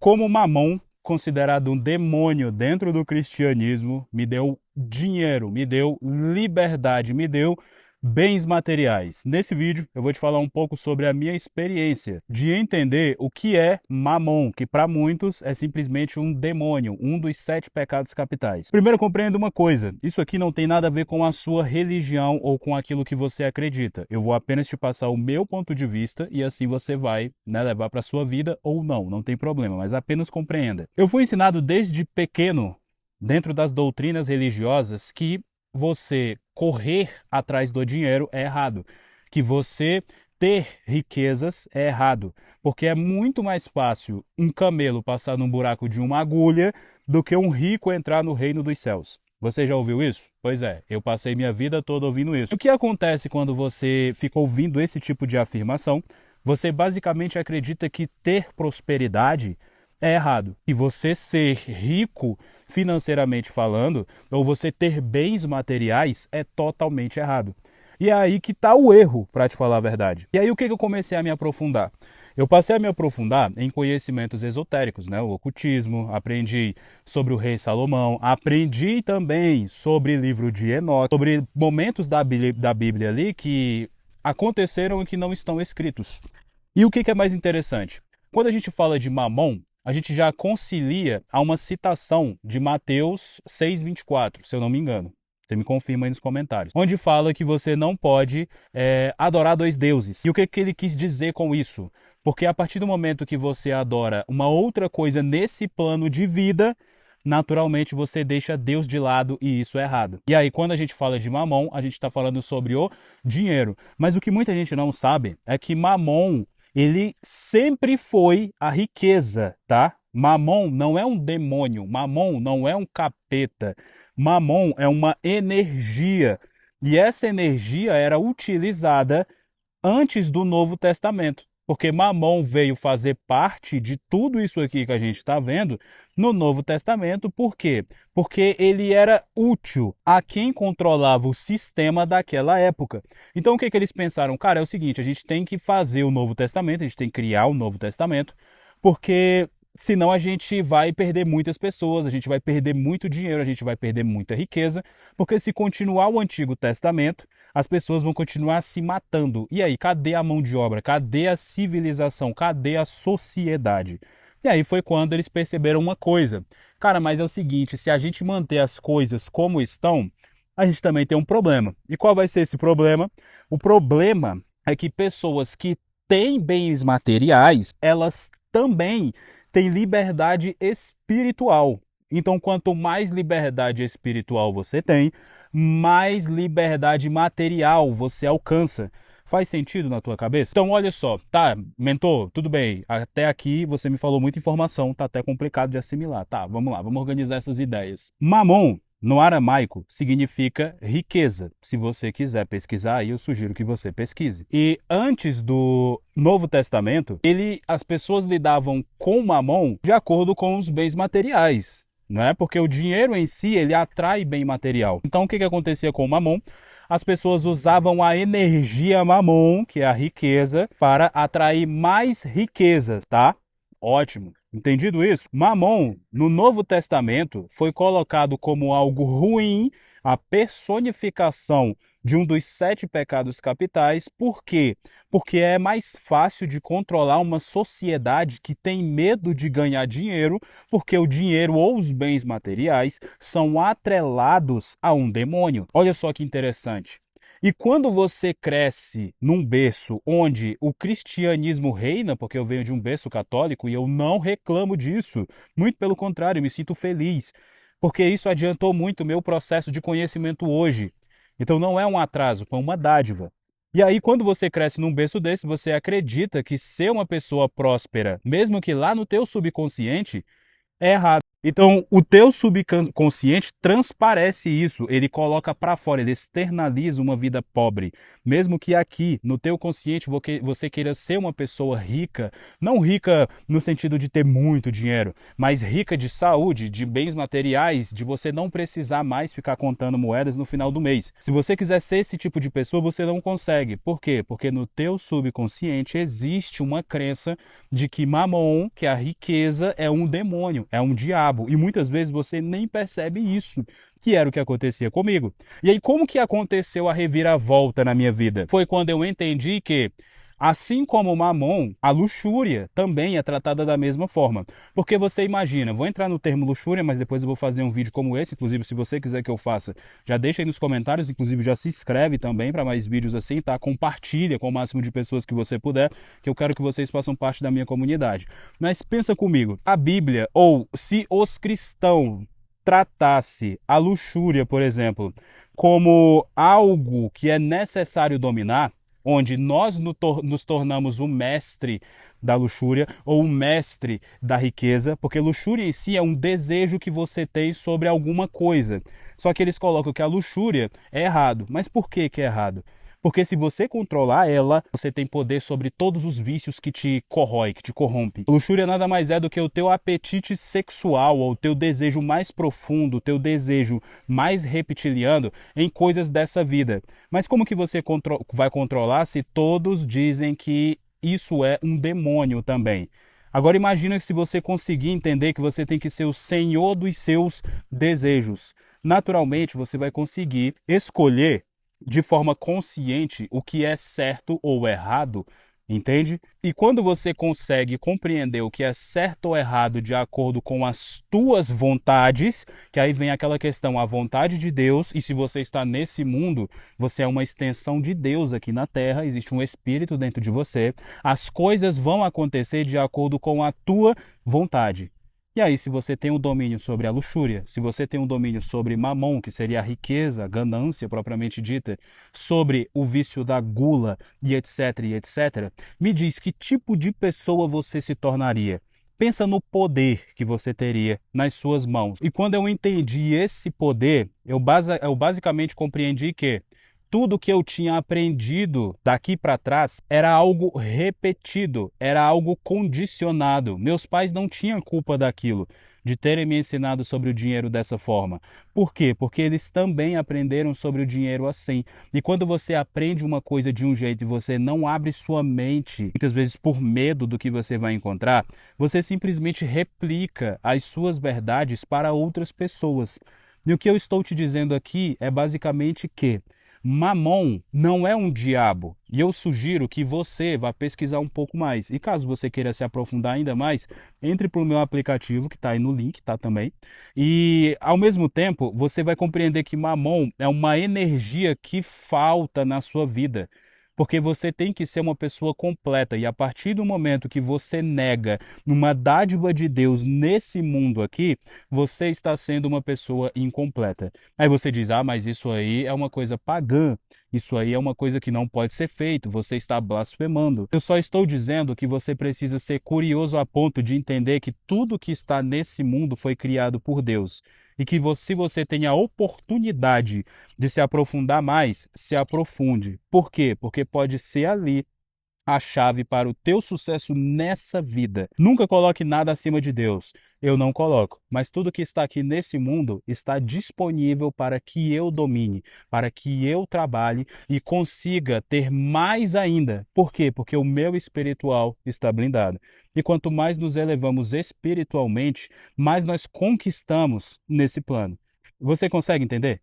como Mamon, considerado um demônio dentro do cristianismo, me deu dinheiro, me deu liberdade, me deu bens materiais. Nesse vídeo eu vou te falar um pouco sobre a minha experiência de entender o que é Mamon, que para muitos é simplesmente um demônio, um dos 7 pecados capitais. Primeiro, compreenda uma coisa, isso aqui não tem nada a ver com a sua religião ou com aquilo que você acredita. Eu vou apenas te passar o meu ponto de vista e assim você vai, levar para sua vida ou não tem problema, mas apenas compreenda. Eu fui ensinado desde pequeno, dentro das doutrinas religiosas, que você correr atrás do dinheiro é errado, que você ter riquezas é errado, porque é muito mais fácil um camelo passar num buraco de uma agulha do que um rico entrar no reino dos céus. Você já ouviu isso? Pois é, eu passei minha vida toda ouvindo isso. O que acontece quando você fica ouvindo esse tipo de afirmação? Você basicamente acredita que ter prosperidade é errado. E você ser rico financeiramente falando, ou você ter bens materiais, é totalmente errado. E é aí que está o erro, para te falar a verdade. E aí o que eu comecei a me aprofundar? Eu passei a me aprofundar em conhecimentos esotéricos, o ocultismo, aprendi sobre o rei Salomão, aprendi também sobre o livro de Enoque, sobre momentos da Bíblia ali que aconteceram e que não estão escritos. E o que é mais interessante? Quando a gente fala de Mamon, a gente já concilia a uma citação de Mateus 6,24, se eu não me engano. Você me confirma aí nos comentários. Onde fala que você não pode adorar dois deuses. E o que ele quis dizer com isso? Porque a partir do momento que você adora uma outra coisa nesse plano de vida, naturalmente você deixa Deus de lado e isso é errado. E aí, quando a gente fala de Mamon, a gente está falando sobre o dinheiro. Mas o que muita gente não sabe é que Mamon, ele sempre foi a riqueza, tá? Mamon não é um demônio, Mamon não é um capeta, Mamon é uma energia. E essa energia era utilizada antes do Novo Testamento, porque Mamon veio fazer parte de tudo isso aqui que a gente está vendo no Novo Testamento. Por quê? Porque ele era útil a quem controlava o sistema daquela época. Então o que eles pensaram? Cara, é o seguinte, a gente tem que fazer o Novo Testamento, a gente tem que criar o Novo Testamento, porque senão a gente vai perder muitas pessoas, a gente vai perder muito dinheiro, a gente vai perder muita riqueza, porque se continuar o Antigo Testamento, as pessoas vão continuar se matando. E aí, cadê a mão de obra? Cadê a civilização? Cadê a sociedade? E aí foi quando eles perceberam uma coisa. Cara, mas é o seguinte, se a gente manter as coisas como estão, a gente também tem um problema. E qual vai ser esse problema? O problema é que pessoas que têm bens materiais, elas também têm liberdade espiritual. Então, quanto mais liberdade espiritual você tem, mais liberdade material você alcança. Faz sentido na tua cabeça? Então, olha só, tá, mentor, tudo bem, até aqui você me falou muita informação, tá até complicado de assimilar. Tá, vamos lá, vamos organizar essas ideias. Mamon, no aramaico, significa riqueza. Se você quiser pesquisar aí, eu sugiro que você pesquise. E antes do Novo Testamento, as pessoas lidavam com Mamon de acordo com os bens materiais. Não é? Porque o dinheiro em si, ele atrai bem material. Então, o que acontecia com o Mamon? As pessoas usavam a energia Mamon, que é a riqueza, para atrair mais riquezas, tá? Ótimo. Entendido isso? Mamon, no Novo Testamento, foi colocado como algo ruim, a personificação de um dos 7 pecados capitais. Por quê? Porque é mais fácil de controlar uma sociedade que tem medo de ganhar dinheiro, porque o dinheiro ou os bens materiais são atrelados a um demônio. Olha só que interessante. E quando você cresce num berço onde o cristianismo reina, porque eu venho de um berço católico e eu não reclamo disso, muito pelo contrário, eu me sinto feliz, porque isso adiantou muito o meu processo de conhecimento hoje. Então não é um atraso, foi uma dádiva. E aí, quando você cresce num berço desse, você acredita que ser uma pessoa próspera, mesmo que lá no teu subconsciente, é errado. Então, o teu subconsciente transparece isso, ele coloca para fora, ele externaliza uma vida pobre. Mesmo que aqui, no teu consciente, você queira ser uma pessoa rica, não rica no sentido de ter muito dinheiro, mas rica de saúde, de bens materiais, de você não precisar mais ficar contando moedas no final do mês. Se você quiser ser esse tipo de pessoa, você não consegue. Por quê? Porque no teu subconsciente existe uma crença de que Mamon, que é a riqueza, é um demônio, é um diabo. E muitas vezes você nem percebe isso, que era o que acontecia comigo. E aí, como que aconteceu a reviravolta na minha vida? Foi quando eu entendi que, assim como o Mamon, a luxúria também é tratada da mesma forma. Porque você imagina, vou entrar no termo luxúria, mas depois eu vou fazer um vídeo como esse, inclusive se você quiser que eu faça, já deixa aí nos comentários, inclusive já se inscreve também para mais vídeos assim, tá? Compartilha com o máximo de pessoas que você puder, que eu quero que vocês façam parte da minha comunidade. Mas pensa comigo, a Bíblia, ou se os cristãos tratasse a luxúria, por exemplo, como algo que é necessário dominar, onde nós nos tornamos o mestre da luxúria ou o mestre da riqueza, porque luxúria em si é um desejo que você tem sobre alguma coisa. Só que eles colocam que a luxúria é errado. Mas por que que é errado? Porque se você controlar ela, você tem poder sobre todos os vícios que te corrói, que te corrompe. Luxúria nada mais é do que o teu apetite sexual, ou o teu desejo mais profundo, o teu desejo mais reptiliano em coisas dessa vida. Mas como que você vai controlar se todos dizem que isso é um demônio também? Agora imagina se você conseguir entender que você tem que ser o senhor dos seus desejos. Naturalmente, você vai conseguir escolher de forma consciente o que é certo ou errado, entende? E quando você consegue compreender o que é certo ou errado de acordo com as tuas vontades, que aí vem aquela questão, a vontade de Deus, e se você está nesse mundo, você é uma extensão de Deus aqui na Terra, existe um espírito dentro de você, as coisas vão acontecer de acordo com a tua vontade. E aí, se você tem um domínio sobre a luxúria, se você tem um domínio sobre mamon, que seria a riqueza, a ganância propriamente dita, sobre o vício da gula e etc, me diz que tipo de pessoa você se tornaria. Pensa no poder que você teria nas suas mãos. E quando eu entendi esse poder, eu basicamente compreendi que tudo que eu tinha aprendido daqui para trás era algo repetido, era algo condicionado. Meus pais não tinham culpa daquilo, de terem me ensinado sobre o dinheiro dessa forma. Por quê? Porque eles também aprenderam sobre o dinheiro assim. E quando você aprende uma coisa de um jeito e você não abre sua mente, muitas vezes por medo do que você vai encontrar, você simplesmente replica as suas verdades para outras pessoas. E o que eu estou te dizendo aqui é basicamente que Mamon não é um diabo, e eu sugiro que você vá pesquisar um pouco mais. E caso você queira se aprofundar ainda mais, entre para o meu aplicativo, que está aí no link, tá também. E, ao mesmo tempo, você vai compreender que Mamon é uma energia que falta na sua vida. Porque você tem que ser uma pessoa completa, e a partir do momento que você nega uma dádiva de Deus nesse mundo aqui, você está sendo uma pessoa incompleta. Aí você diz, ah, mas isso aí é uma coisa pagã, isso aí é uma coisa que não pode ser feito, você está blasfemando. Eu só estou dizendo que você precisa ser curioso a ponto de entender que tudo que está nesse mundo foi criado por Deus. E que se você tem a oportunidade de se aprofundar mais, se aprofunde. Por quê? Porque pode ser ali a chave para o teu sucesso nessa vida. Nunca coloque nada acima de Deus. Eu não coloco. Mas tudo que está aqui nesse mundo está disponível para que eu domine, para que eu trabalhe e consiga ter mais ainda. Por quê? Porque o meu espiritual está blindado. E quanto mais nos elevamos espiritualmente, mais nós conquistamos nesse plano. Você consegue entender?